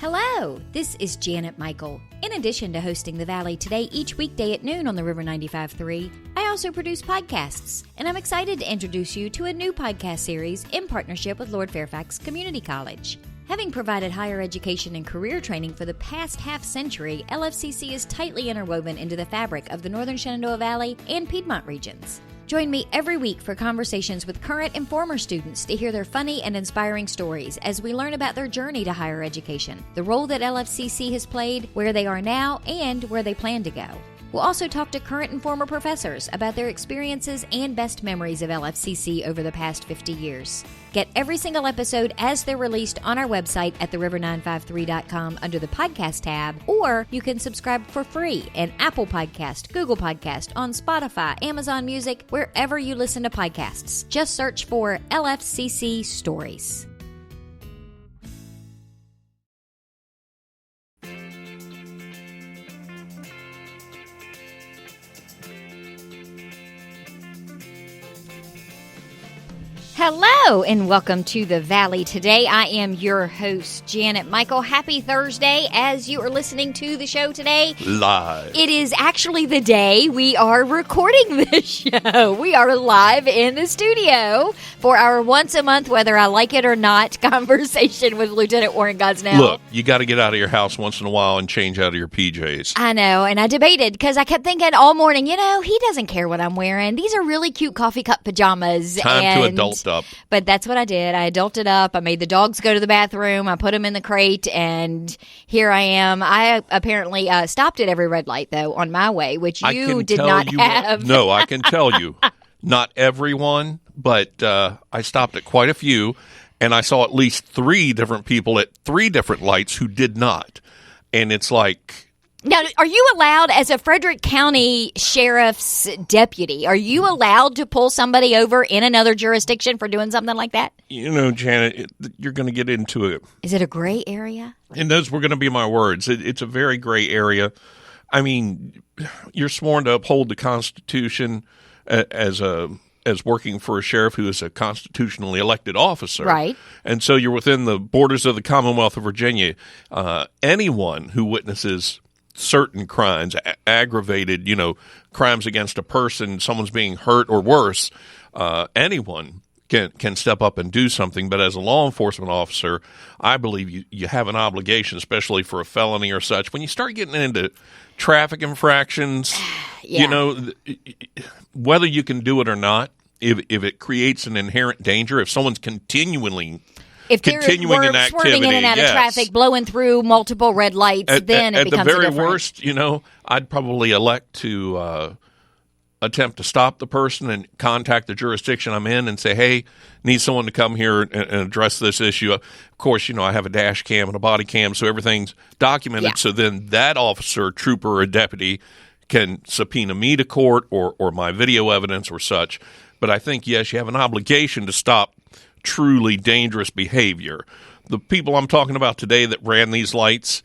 Hello, this is Janet Michael. In addition to hosting The Valley Today each weekday at noon on the River 95.3, I also produce podcasts, and I'm excited to introduce you to a new podcast series in partnership with Lord Fairfax Community College. Having provided higher education and career training for the past half-century, LFCC is tightly interwoven into the fabric of the Northern Shenandoah Valley and Piedmont regions. Join me every week for conversations with current and former students to hear their funny and inspiring stories as we learn about their journey to higher education, the role that LFCC has played, where they are now, and where they plan to go. We'll also talk to current and former professors about their experiences and best memories of LFCC over the past 50 years. Get every single episode as they're released on our website at theriver953.com under the podcast tab, or you can subscribe for free in Apple Podcast, Google Podcast, on Spotify, Amazon Music, wherever you listen to podcasts. Just search for LFCC Stories. Hello and welcome to The Valley Today. I am your host, Janet Michael. Happy Thursday as you are listening to the show today. Live. It is actually the day we are recording this show. We are live in the studio for our once a month, whether I like it or not, conversation with Lieutenant Warren Gosnell. Look, you got to get out of your house once in a while and change out of your PJs. I know, and I debated because I kept thinking all morning, he doesn't care what I'm wearing. These are really cute coffee cup pajamas. Time to adult up. But that's what I did. I adulted up. I made the dogs go to the bathroom. I put them in the crate, and here I am. I apparently stopped at every red light, though, on my way, which you did not have. No, I can tell you. Not everyone, but I stopped at quite a few, and I saw at least 3 different people at 3 different lights who did not. And it's like... Now, are you allowed, as a Frederick County Sheriff's deputy, are you allowed to pull somebody over in another jurisdiction for doing something like that? You know, Janet, you're going to get into it. Is it a gray area? And those were going to be my words. It's a very gray area. I mean, you're sworn to uphold the Constitution as working for a sheriff who is a constitutionally elected officer. Right. And so you're within the borders of the Commonwealth of Virginia. Anyone who witnesses certain crimes, aggravated, crimes against a person, someone's being hurt or worse, anyone can step up and do something. But as a law enforcement officer, I believe you have an obligation, especially for a felony or such. When you start getting into traffic infractions, whether you can do it or not, if it creates an inherent danger, if someone's continuing if they're an activity, swerving in and out of traffic, blowing through multiple red lights, then it becomes at the very a different. worst, I'd probably elect to attempt to stop the person and contact the jurisdiction I'm in and say, hey, need someone to come here and address this issue. Of course, I have a dash cam and a body cam, so everything's documented. Yeah. So then that officer, trooper, or deputy can subpoena me to court or my video evidence or such. But I think, yes, you have an obligation to stop truly dangerous behavior. The people I'm talking about today that ran these lights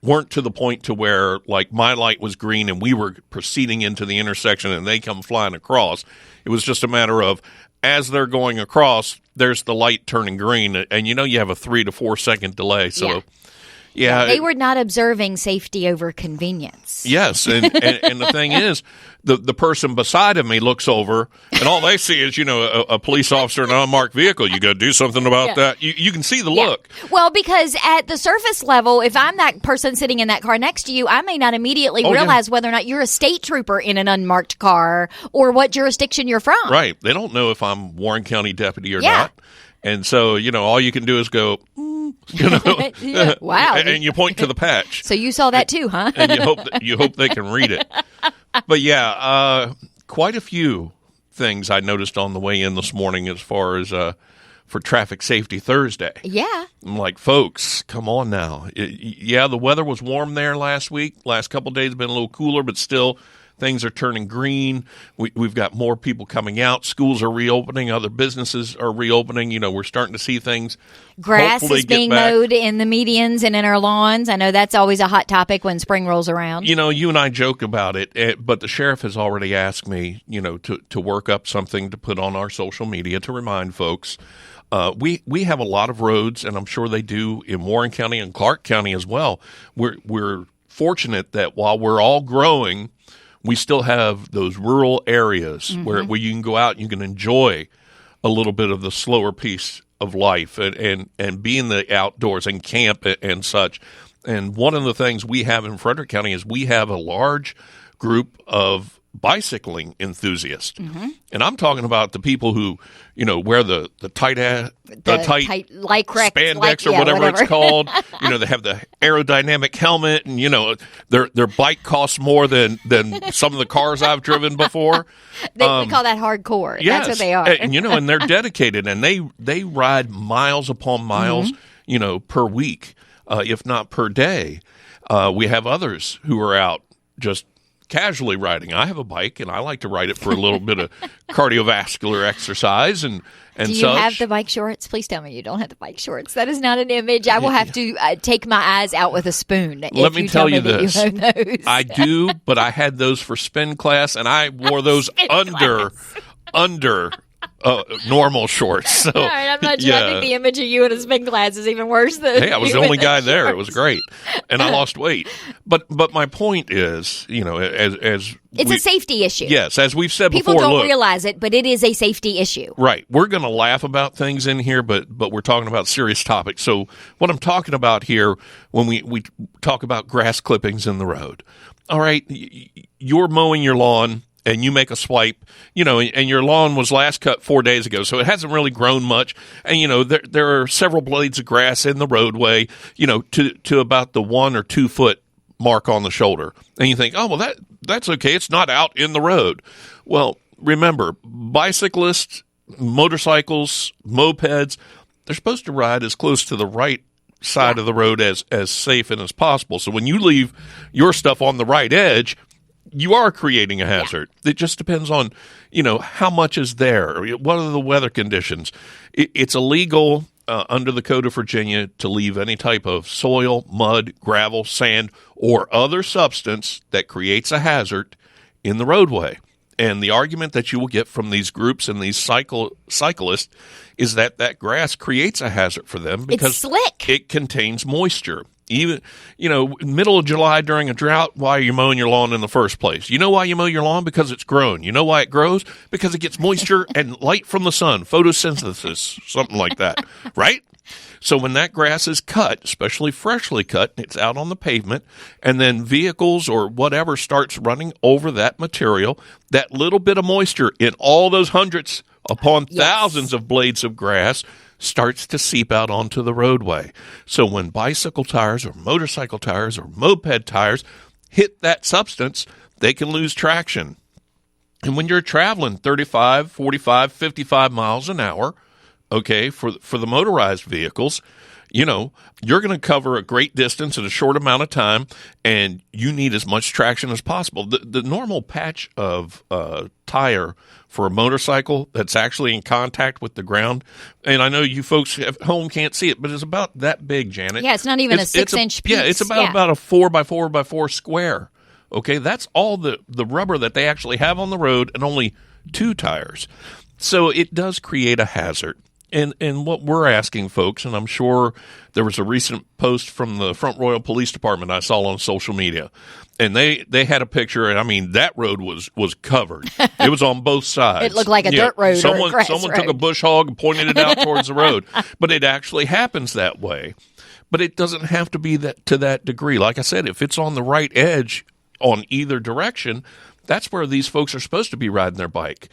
weren't to the point to where, like, my light was green and we were proceeding into the intersection and they come flying across. It was just a matter of, as they're going across, there's the light turning green, and you have a 3 to 4 second delay. So, yeah. They were not observing safety over convenience. Yes, and the thing is, the person beside of me looks over, and all they see is, a police officer in an unmarked vehicle. You got to do something about that. You can see the look. Well, because at the surface level, if I'm that person sitting in that car next to you, I may not immediately realize whether or not you're a state trooper in an unmarked car or what jurisdiction you're from. Right. They don't know if I'm Warren County deputy or not. And so, all you can do is go, wow. And you point to the patch. So you saw that too, huh? And you hope they can read it. But quite a few things I noticed on the way in this morning as far as for Traffic Safety Thursday. Yeah. I'm like, folks, come on now. The weather was warm there last week. Last couple of days have been a little cooler, but still things are turning green. We've got more people coming out. Schools are reopening. Other businesses are reopening. We're starting to see things. Grass is being mowed in the medians and in our lawns. I know that's always a hot topic when spring rolls around. You and I joke about it, but the sheriff has already asked me, to work up something to put on our social media to remind folks. We have a lot of roads, and I'm sure they do in Warren County and Clark County as well. We're fortunate that while we're all growing, we still have those rural areas where you can go out and you can enjoy a little bit of the slower piece of life and be in the outdoors and camp and such. And one of the things we have in Frederick County is we have a large group of bicycling enthusiasts. And I'm talking about the people who, wear the tight lycra spandex or whatever it's called. They have the aerodynamic helmet, and their bike costs more than some of the cars I've driven before. We call that hardcore. Yes. That's what they are. And they're dedicated, and they ride miles upon miles, per week, if not per day. We have others who are out just casually riding. I have a bike, and I like to ride it for a little bit of cardiovascular exercise and Do you such. have the bike shorts? Please tell me you don't have the bike shorts. That is not an image. I will have to take my eyes out with a spoon. Let me tell you this. You own those. I do, but I had those for spin class, and I wore those under normal shorts. So, all right, I'm not sure. I think the image of you in a spin class is even worse than hey, I was the only guy there. It was great, and I lost weight. But my point is, as it's a safety issue. Yes, as we've said people before, don't realize it, but it is a safety issue. Right. We're going to laugh about things in here, but we're talking about serious topics. So what I'm talking about here when we talk about grass clippings in the road, all right, you're mowing your lawn and you make a swipe, and your lawn was last cut 4 days ago, so it hasn't really grown much. And, there are several blades of grass in the roadway, to about the 1 or 2 foot mark on the shoulder. And you think, oh, well, that's okay. It's not out in the road. Well, remember, bicyclists, motorcycles, mopeds, they're supposed to ride as close to the right side of the road as safe and as possible. So when you leave your stuff on the right edge, you are creating a hazard. It just depends on, how much is there. What are the weather conditions? It's illegal under the Code of Virginia to leave any type of soil, mud, gravel, sand, or other substance that creates a hazard in the roadway. And the argument that you will get from these groups and these cyclists is that grass creates a hazard for them because it's slick. It contains moisture. Even, middle of July during a drought, why are you mowing your lawn in the first place? You know why you mow your lawn? Because it's grown. You know why it grows? Because it gets moisture and light from the sun, photosynthesis, something like that, right? So when that grass is cut, especially freshly cut, it's out on the pavement, and then vehicles or whatever starts running over that material, that little bit of moisture in all those hundreds upon thousands of blades of grass starts to seep out onto the roadway. So when bicycle tires or motorcycle tires or moped tires hit that substance, they can lose traction. And when you're traveling 35, 45, 55 miles an hour, okay, for the motorized vehicles, you're going to cover a great distance in a short amount of time, and you need as much traction as possible. The normal patch of tire for a motorcycle that's actually in contact with the ground, and I know you folks at home can't see it, but it's about that big, Janet. Yeah, it's not even a 6-inch piece. Yeah, it's about a 4x4x4 square. Okay, that's all the rubber that they actually have on the road, and only 2 tires. So it does create a hazard. And what we're asking folks, and I'm sure there was a recent post from the Front Royal Police Department I saw on social media, and they had a picture, and I mean, that road was covered. It was on both sides. It looked like a dirt road or a grass someone road. took a bush hog and pointed it out towards the road. But it actually happens that way. But it doesn't have to be that to that degree. Like I said, if it's on the right edge on either direction, that's where these folks are supposed to be riding their bike.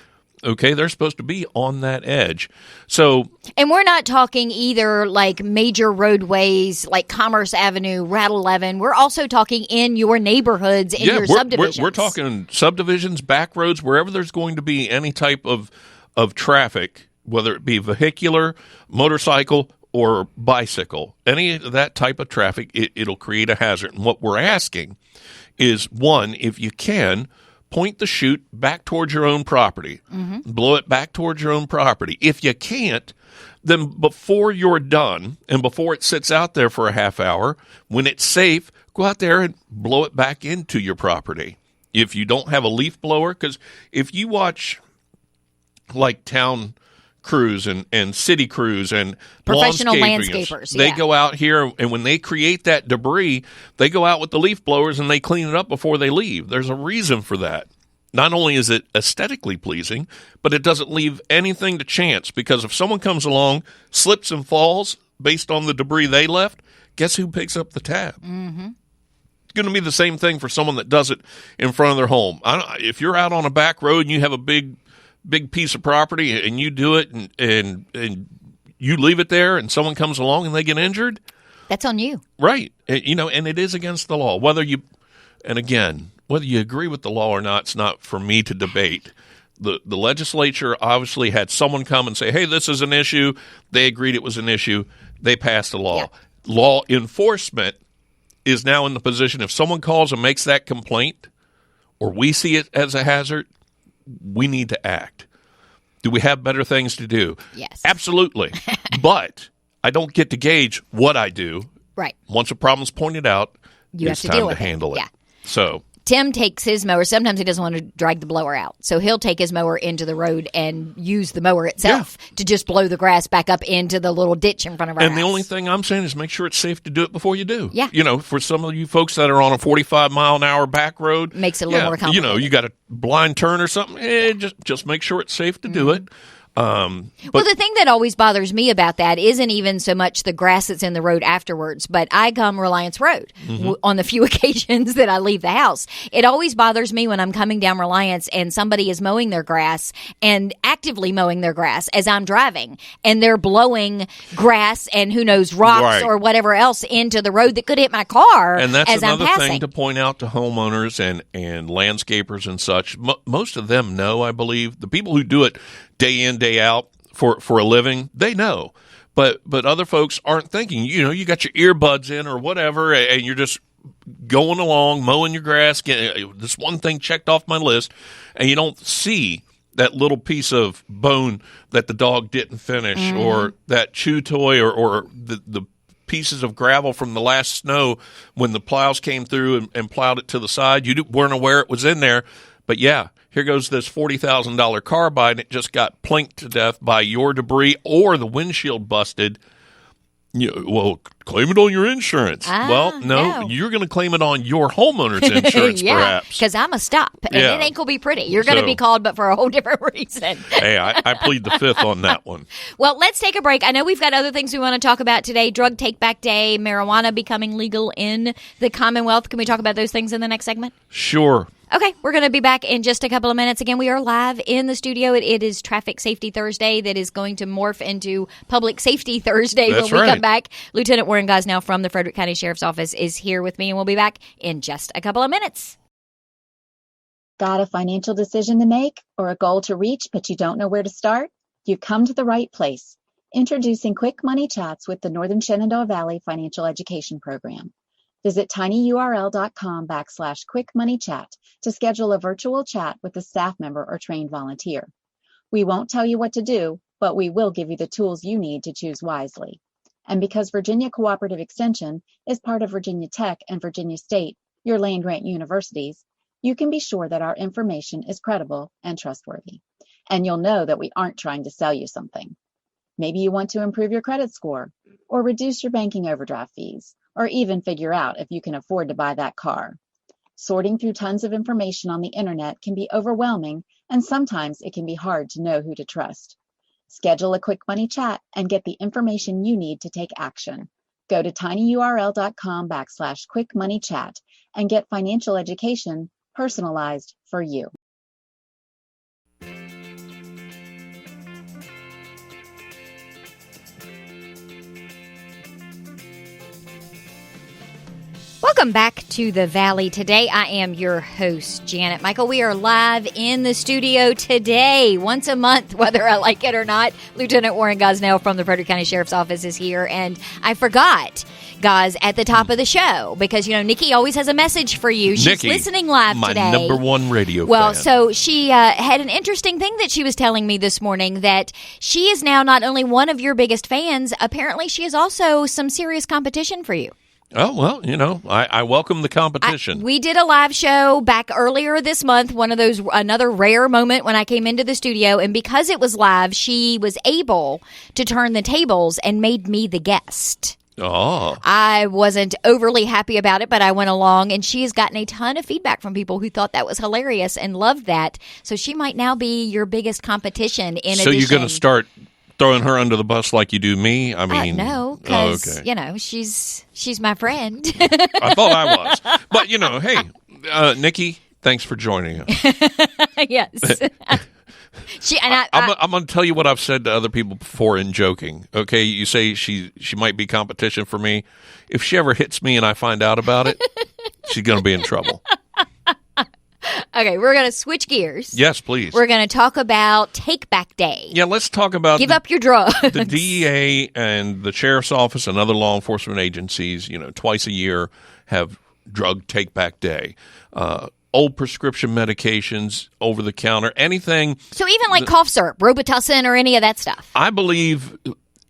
Okay, they're supposed to be on that edge. So, and we're not talking either like major roadways like Commerce Avenue, Route 11. We're also talking in your neighborhoods, in your subdivisions. We're talking subdivisions, back roads, wherever there's going to be any type of traffic, whether it be vehicular, motorcycle, or bicycle. Any of that type of traffic, it'll create a hazard. And what we're asking is, one, if you can, point the chute back towards your own property. Mm-hmm. Blow it back towards your own property. If you can't, then before you're done and before it sits out there for a half hour, when it's safe, go out there and blow it back into your property. If you don't have a leaf blower, because if you watch like town crews and city crews and professional landscapers. landscapers. They go out here, and when they create that debris, they go out with the leaf blowers and they clean it up before they leave. There's a reason for that. Not only is it aesthetically pleasing, but it doesn't leave anything to chance, because if someone comes along, slips and falls based on the debris they left, guess who picks up the tab? Mm-hmm. It's going to be the same thing for someone that does it in front of their home. If you're out on a back road and you have a big piece of property and you do it and you leave it there and someone comes along and they get injured, that's on you. Right. And it is against the law. Whether you agree with the law or not, it's not for me to debate. The legislature obviously had someone come and say, hey, this is an issue. They agreed it was an issue. They passed a law. Yeah. Law enforcement is now in the position, if someone calls and makes that complaint or we see it as a hazard, we need to act. Do we have better things to do? Yes. Absolutely. But I don't get to gauge what I do. Right. Once a problem's pointed out, it's time to handle it. Yeah. So Tim takes his mower. Sometimes he doesn't want to drag the blower out. So he'll take his mower into the road and use the mower itself to just blow the grass back up into the little ditch in front of our house. And the only thing I'm saying is make sure it's safe to do it before you do. Yeah. For some of you folks that are on a 45-mile-an-hour back road. Makes it a little more complicated. You got a blind turn or something. Just make sure it's safe to do it. Well, the thing that always bothers me about that isn't even so much the grass that's in the road afterwards, but I come Reliance Road on the few occasions that I leave the house. It always bothers me when I'm coming down Reliance and somebody is mowing their grass and actively mowing their grass as I'm driving, and they're blowing grass and who knows rocks or whatever else into the road that could hit my car as I'm passing. And that's another thing to point out to homeowners and landscapers and such. Most of them know, I believe. The people who do it day in, day out for a living, they know. But other folks aren't thinking. You got your earbuds in or whatever, and you're just going along, mowing your grass, getting this one thing checked off my list, and you don't see that little piece of bone that the dog didn't finish or that chew toy or the pieces of gravel from the last snow when the plows came through and plowed it to the side. You weren't aware it was in there. But, here goes this $40,000 carbide, and it just got plinked to death by your debris or the windshield busted. Well, claim it on your insurance. No, you're going to claim it on your homeowner's insurance, perhaps. Because I'm a stop, and it ain't going to be pretty. You're going to be called, but for a whole different reason. Hey, I plead the fifth on that one. Well, let's take a break. I know we've got other things we want to talk about today. Drug Take-Back Day, marijuana becoming legal in the Commonwealth. Can we talk about those things in the next segment? Sure. Okay, we're going to be back in just a couple of minutes. Again, we are live in the studio. It is Traffic Safety Thursday that is going to morph into Public Safety Thursday when we come back. Lieutenant Warren Gosnell from the Frederick County Sheriff's Office is here with me, and we'll be back in just a couple of minutes. Got a financial decision to make or a goal to reach, but you don't know where to start? You've come to the right place. Introducing Quick Money Chats with the Northern Shenandoah Valley Financial Education Program. Visit tinyurl.com/quickmoneychat to schedule a virtual chat with a staff member or trained volunteer. We won't tell you what to do, but we will give you the tools you need to choose wisely. And because Virginia Cooperative Extension is part of Virginia Tech and Virginia State, your land-grant universities, you can be sure that our information is credible and trustworthy. And you'll know that we aren't trying to sell you something. Maybe you want to improve your credit score, or reduce your banking overdraft fees, or even figure out if you can afford to buy that car. Sorting through tons of information on the internet can be overwhelming, and sometimes it can be hard to know who to trust. Schedule a Quick Money Chat and get the information you need to take action. Go to tinyurl.com/quickmoneychat and get financial education personalized for you. Welcome back to the Valley. Today, I am your host, Janet Michael. We are live in the studio today. Once a month, whether I like it or not, Lieutenant Warren Gosnell from the Frederick County Sheriff's Office is here. And I forgot, Gos, at the top of the show, because, Nikki always has a message for you. She's Nikki, listening live today. My number one radio fan. So she had an interesting thing that she was telling me this morning, that she is now not only one of your biggest fans, apparently she is also some serious competition for you. Oh, well, I welcome the competition. We did a live show back earlier this month, another rare moment when I came into the studio, and because it was live, she was able to turn the tables and made me the guest. Oh. I wasn't overly happy about it, but I went along, and she has gotten a ton of feedback from people who thought that was hilarious and loved that. So she might now be your biggest competition in addition. So you're going to start throwing her under the bus like you do me? I mean, no, because she's my friend. I thought I was, but hey, Nikki, thanks for joining us. Yes, I'm going to tell you what I've said to other people before in joking. Okay, you say she might be competition for me. If she ever hits me and I find out about it, she's going to be in trouble. Okay, we're going to switch gears. Yes, please. We're going to talk about Take Back Day. Yeah, let's talk about Give up your drugs. The DEA and the Sheriff's Office and other law enforcement agencies, twice a year have Drug Take Back Day. Old prescription medications, over the counter, anything. So even like cough syrup, Robitussin, or any of that stuff. I believe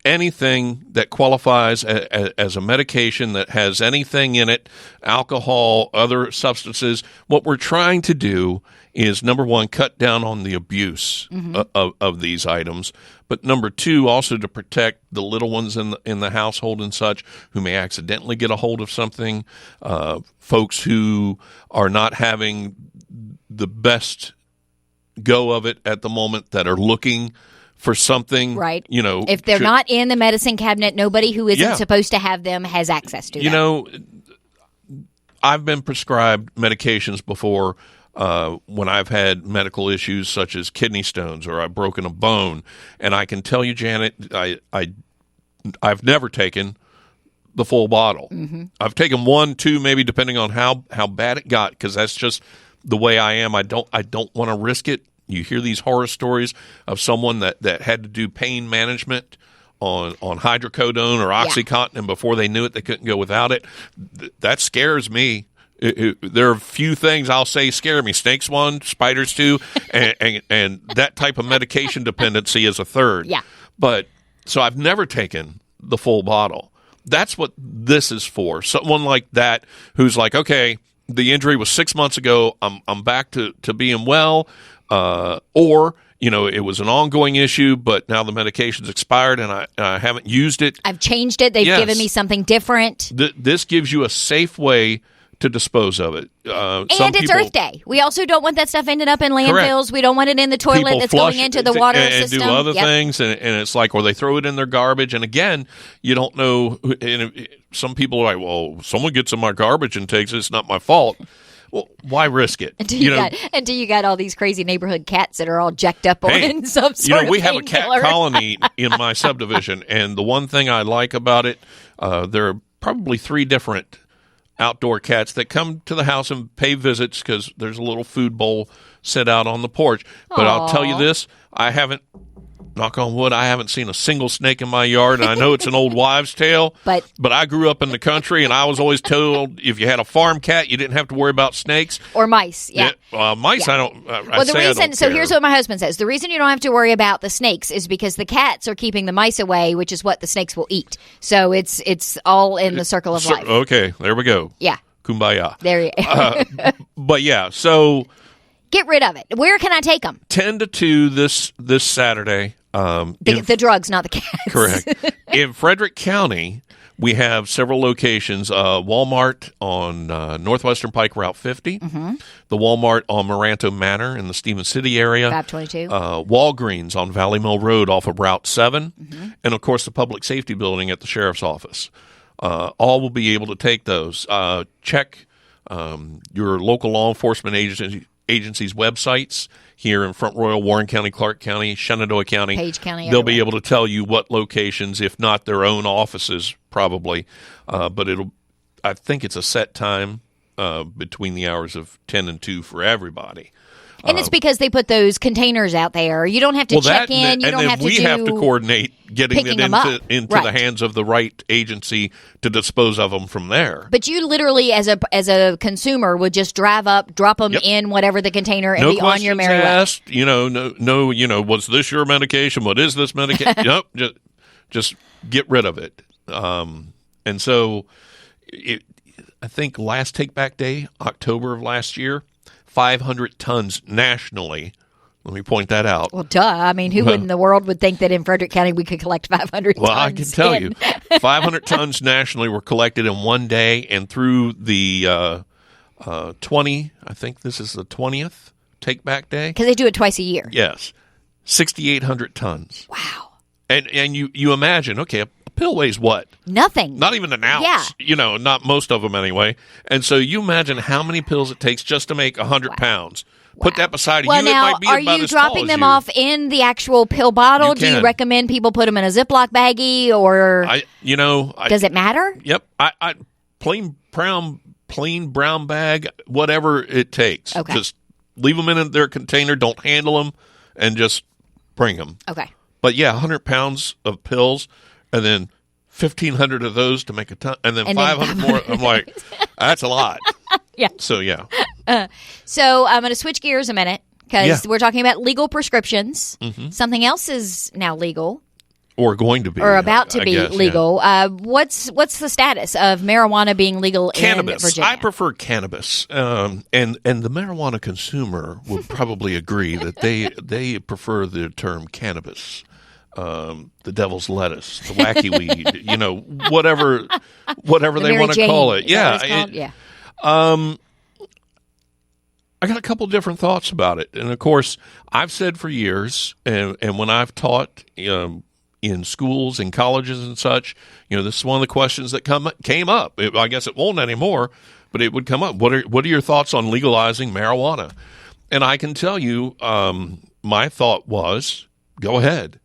anything that qualifies as a medication that has anything in it, alcohol, other substances. What we're trying to do is, number one, cut down on the abuse of these items, but number two, also to protect the little ones in the household and such who may accidentally get a hold of something, folks who are not having the best go of it at the moment, that are looking for something, right? If they're not in the medicine cabinet, nobody who isn't supposed to have them has access to them. I've been prescribed medications before when I've had medical issues such as kidney stones or I've broken a bone, and I can tell you, Janet, I've never taken the full bottle. Mm-hmm. I've taken 1, 2, maybe depending on how bad it got, because that's just the way I am. I don't want to risk it. You hear these horror stories of someone that had to do pain management on hydrocodone or OxyContin, and before they knew it, they couldn't go without it. That scares me. There are a few things I'll say scare me. Snakes one, spiders two, and that type of medication dependency is a third. Yeah. But so I've never taken the full bottle. That's what this is for. Someone like that who's like, okay, the injury was 6 months ago. I'm back to being well. Or it was an ongoing issue, but now the medication's expired and I haven't used it. I've changed it. They've given me something different. This gives you a safe way to dispose of it. And it's Earth Day. We also don't want that stuff ending up in landfills. Correct. We don't want it in the toilet People that's going into the water system. And do other things, and it's like, or they throw it in their garbage. And again, you don't know. And some people are like, well, someone gets in my garbage and takes it. It's not my fault. Well, why risk it? Until you got all these crazy neighborhood cats that are all jacked up on some sort of we have a cat colony in my subdivision, and the one thing I like about it, there are probably 3 different outdoor cats that come to the house and pay visits because there's a little food bowl set out on the porch. But Aww. I'll tell you this, I haven't, knock on wood, I haven't seen a single snake in my yard, and I know it's an old wives' tale, but I grew up in the country, and I was always told if you had a farm cat, you didn't have to worry about snakes. Or mice, mice, yeah. I don't, well, the reason, so here's what my husband says. The reason you don't have to worry about the snakes is because the cats are keeping the mice away, which is what the snakes will eat. So it's all in the circle of life. Okay, there we go. Yeah. Kumbaya. There you go. But yeah, so get rid of it. Where can I take them? 10 to 2 this Saturday. The drugs, not the cats. Correct. In Frederick County, we have several locations. Walmart on Northwestern Pike Route 50. Mm-hmm. The Walmart on Maranto Manor in the Stevens City area. 522. Walgreens on Valley Mill Road off of Route 7. Mm-hmm. And, of course, the Public Safety Building at the Sheriff's Office. All will be able to take those. Check your local law enforcement agency's websites here in Front Royal, Warren County, Clark County, Shenandoah County. Page County. They'll be able to tell you what locations, if not their own offices, probably. But I think it's a set time between the hours of 10 and 2 for everybody. And it's because they put those containers out there. You don't have to check in. You don't have to we have to coordinate getting it into right. the hands of the right agency to dispose of them from there. But you literally, as a consumer, would just drive up, drop them in whatever the container, and be on your merry way. Asked, was this your medication? What is this medication? Nope, just get rid of it. And so, I think last Take Back Day, October of last year, 500 tons nationally. Let me point that out. Well, duh. I mean, who in the world would think that in Frederick County we could collect 500 tons? Well, I can tell you, 500 tons nationally were collected in one day, and through the 20, I think this is the 20th Take Back Day. Because they do it twice a year. Yes. 6,800 tons. Wow. And you imagine, okay, a pill weighs what? Nothing. Not even an ounce. Yeah. Not most of them anyway. And so you imagine how many pills it takes just to make 100 pounds. Put that beside you. Well, It now, might be are about you as tall dropping as them you. off in the actual pill bottle? You Do you can. recommend people put them in a Ziploc baggie, or does it matter? Yep. I plain brown bag, whatever it takes. Okay. Just leave them in their container. Don't handle them, and just bring them. Okay. But yeah, 100 pounds of pills, and then 1,500 of those to make a ton, and then 500 more. I'm like, that's a lot. Yeah. So yeah. So I'm going to switch gears a minute because Yeah. we're talking about legal prescriptions. Mm-hmm. Something else is now legal Or going to be. or about to I be guess, legal. What's the status of marijuana being legal Cannabis. in Virginia? I prefer cannabis, and the marijuana consumer will probably agree that they prefer the term cannabis, the devil's lettuce, the wacky weed, whatever The they Mary want to Jane, call is it. that Yeah, what it's called? Yeah. I got a couple different thoughts about it, and of course, I've said for years, and when I've taught in schools and colleges and such, this is one of the questions that came up. I guess it won't anymore, but it would come up. What are your thoughts on legalizing marijuana? And I can tell you, my thought was, go ahead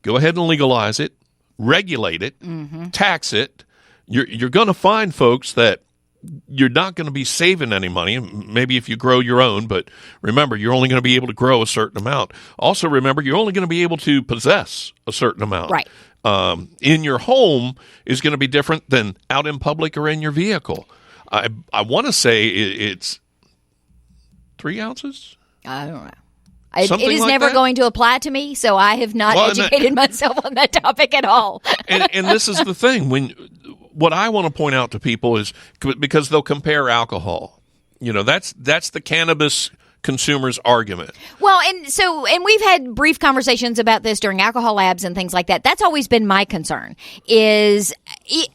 and legalize it, regulate it, tax it. You're going to find folks that you're not going to be saving any money, maybe if you grow your own, but remember, you're only going to be able to grow a certain amount. Also, remember, you're only going to be able to possess a certain amount. Right. In your home is going to be different than out in public or in your vehicle. I want to say it's 3 ounces? I don't know. It Something is like never that? going to apply to me, so I have not educated myself on that topic at all. and this is the thing. What I want to point out to people is because they'll compare alcohol. That's the cannabis consumer's argument. Well, and we've had brief conversations about this during alcohol labs and things like that. That's always been my concern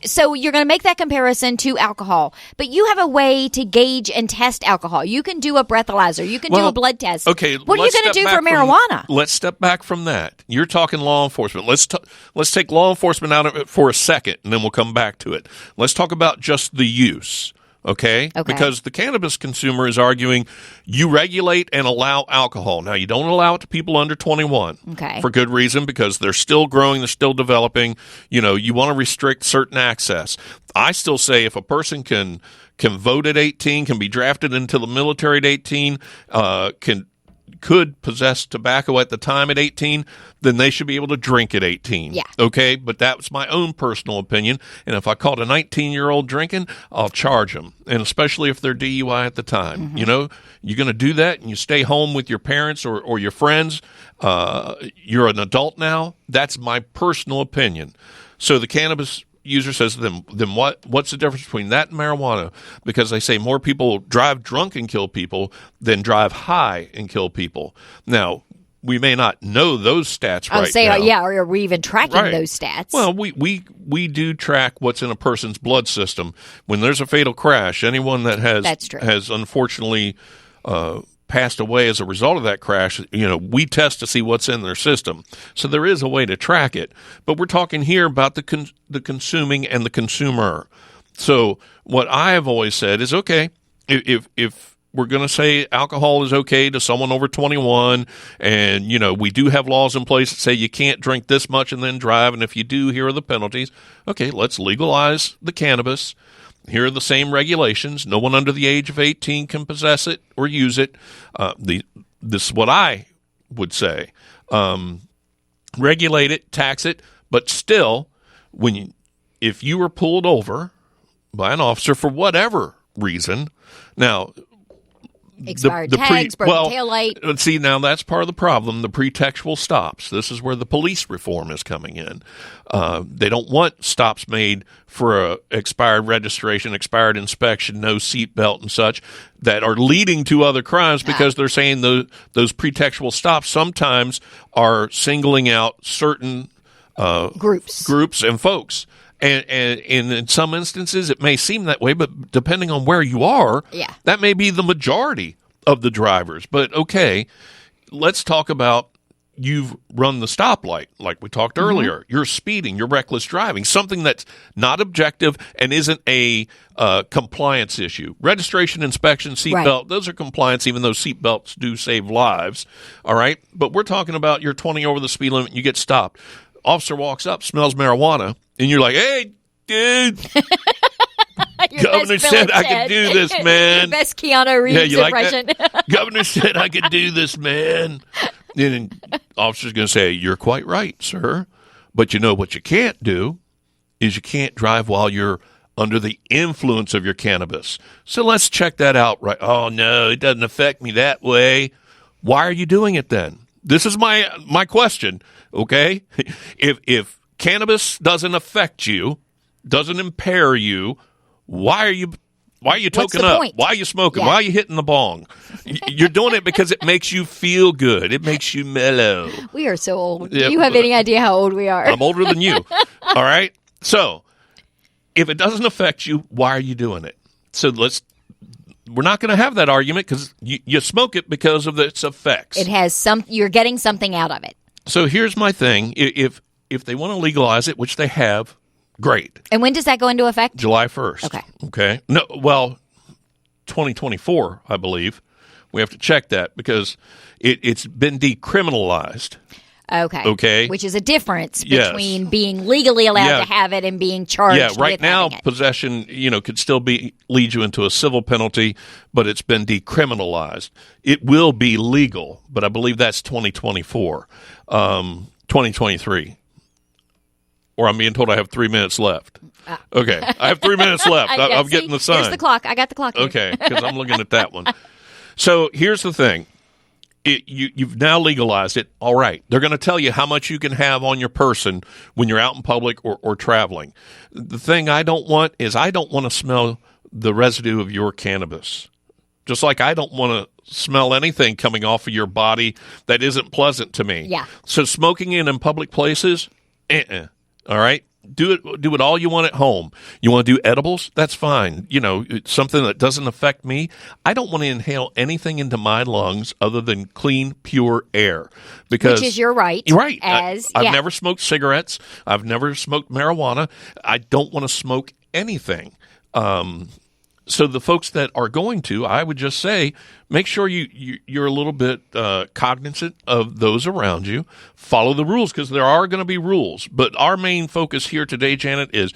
so you're going to make that comparison to alcohol, but you have a way to gauge and test alcohol. You can do a breathalyzer. You can do a blood test. Okay. What are you going to do for marijuana? Let's step back from that. You're talking law enforcement. Let's take law enforcement out of it for a second, and then we'll come back to it. Let's talk about just the use. Okay? Because the cannabis consumer is arguing you regulate and allow alcohol. Now, you don't allow it to people under 21 for good reason, because they're still growing, they're still developing. You want to restrict certain access. I still say if a person can vote at 18, can be drafted into the military at 18, could possess tobacco at the time at 18, then they should be able to drink at 18. Yeah. Okay? But that's my own personal opinion. And if I caught a 19-year-old drinking, I'll charge them. And especially if they're DUI at the time. You're going to do that and you stay home with your parents or your friends. You're an adult now. That's my personal opinion. So the cannabis user says, then what's the difference between that and marijuana? Because they say more people drive drunk and kill people than drive high and kill people. Now, we may not know those stats now. Or are we even tracking those stats? Well, we do track what's in a person's blood system. When there's a fatal crash, anyone that has unfortunately passed away as a result of that crash, we test to see what's in their system. So there is a way to track it. But we're talking here about the consuming and the consumer. So what I have always said is, okay, if we're going to say alcohol is okay to someone over 21, and, we do have laws in place that say you can't drink this much and then drive, and if you do, here are the penalties. Okay, let's legalize the cannabis. Here are the same regulations. No one under the age of 18 can possess it or use it. This is what I would say. Regulate it, tax it, but still, if you were pulled over by an officer for whatever reason, now, Expired tags, broken taillight. See, now that's part of the problem, the pretextual stops. This is where the police reform is coming in. They don't want stops made for a expired registration, expired inspection, no seatbelt and such that are leading to other crimes because they're saying those pretextual stops sometimes are singling out certain groups and folks. And in some instances, it may seem that way, but depending on where you are, that may be the majority of the drivers. But, okay, let's talk about you've run the stoplight, like we talked earlier. You're speeding. You're reckless driving, something that's not objective and isn't a compliance issue. Registration, inspection, seatbelt, those are compliance, even though seatbelts do save lives, all right? But we're talking about you're 20 over the speed limit and you get stopped. Officer walks up, smells marijuana, and you're like, hey, dude, Governor said I could do this, man. Your best Keanu Reeves impression. Like Governor said I could do this, man. And the officer's going to say, you're quite right, sir. But you know what you can't do is you can't drive while you're under the influence of your cannabis. So let's check that out. Right? Oh, no, it doesn't affect me that way. Why are you doing it then? This is my question, okay? If cannabis doesn't affect you, doesn't impair you, why are you toking up? Point? Why are you smoking? Why are you hitting the bong? You're doing it because it makes you feel good. It makes you mellow. We are so old. Do you have any idea how old we are? I'm older than you. All right? So, if it doesn't affect you, why are you doing it? So we're not going to have that argument because you smoke it because of its effects. It has you're getting something out of it. So here's my thing. If they want to legalize it, which they have, great. And when does that go into effect? July 1st. Okay. No, well, 2024, I believe. We have to check that because it's been decriminalized. Okay. Which is a difference between being legally allowed to have it and being charged with right now, having it. Possession, could still lead you into a civil penalty, but it's been decriminalized. It will be legal, but I believe that's 2024, 2023. Or I'm being told I have 3 minutes left. Okay. I have 3 minutes left. I'm getting the sign. Here's the clock. I got the clock here. Okay, because I'm looking at that one. So here's the thing. You've now legalized it. All right. They're going to tell you how much you can have on your person when you're out in public or traveling. The thing I don't want to smell the residue of your cannabis. Just like I don't want to smell anything coming off of your body that isn't pleasant to me. Yeah. So smoking in public places, all right? Do it all you want at home. You want to do edibles? That's fine. Something that doesn't affect me. I don't want to inhale anything into my lungs other than clean, pure air. Which is your right. Right. I've never smoked cigarettes. I've never smoked marijuana. I don't want to smoke anything. So the folks that are going to, I would just say, make sure you're a little bit cognizant of those around you. Follow the rules because there are going to be rules. But our main focus here today, Janet, is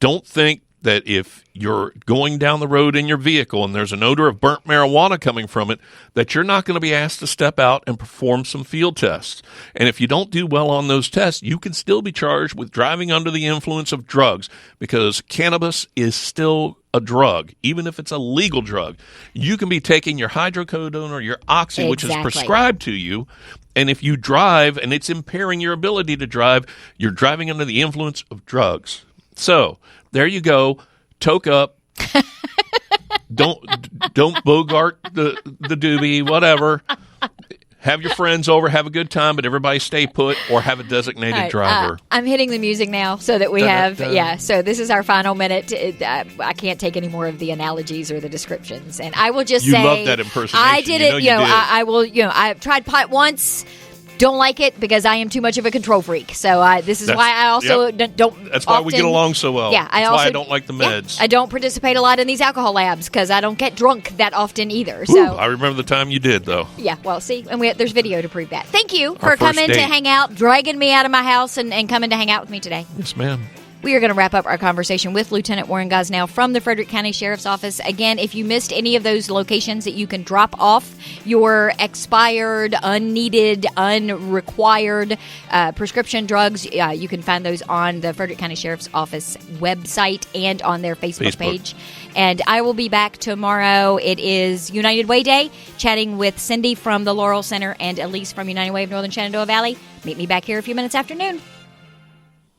don't think that if you're going down the road in your vehicle and there's an odor of burnt marijuana coming from it, that you're not going to be asked to step out and perform some field tests. And if you don't do well on those tests, you can still be charged with driving under the influence of drugs because cannabis is still a drug, even if it's a legal drug. You can be taking your hydrocodone or your oxy, which is prescribed to you, and if you drive and it's impairing your ability to drive, you're driving under the influence of drugs. So there you go. Toke up. Don't bogart the doobie, whatever. Have your friends over, have a good time, but everybody stay put or have a designated driver. I'm hitting the music now so that we so this is our final minute. I can't take any more of the analogies or the descriptions. And I will just say. You love that impersonation. I did it. I will, I've tried pot once. Don't like it because I am too much of a control freak. So this is why I also don't. That's why we get along so well. Yeah, that's why I don't like the meds. I don't participate a lot in these alcohol labs because I don't get drunk that often either. So I remember the time you did, though. Yeah, well, see, and there's video to prove that. Thank you for coming to hang out, dragging me out of my house, and coming to hang out with me today. Yes, ma'am. We are going to wrap up our conversation with Lieutenant Warren Gosnell from the Frederick County Sheriff's Office. Again, if you missed any of those locations that you can drop off your expired, unneeded, unrequired prescription drugs, you can find those on the Frederick County Sheriff's Office website and on their Facebook page. And I will be back tomorrow. It is United Way Day, chatting with Cindy from the Laurel Center and Elise from United Way of Northern Shenandoah Valley. Meet me back here a few minutes after noon.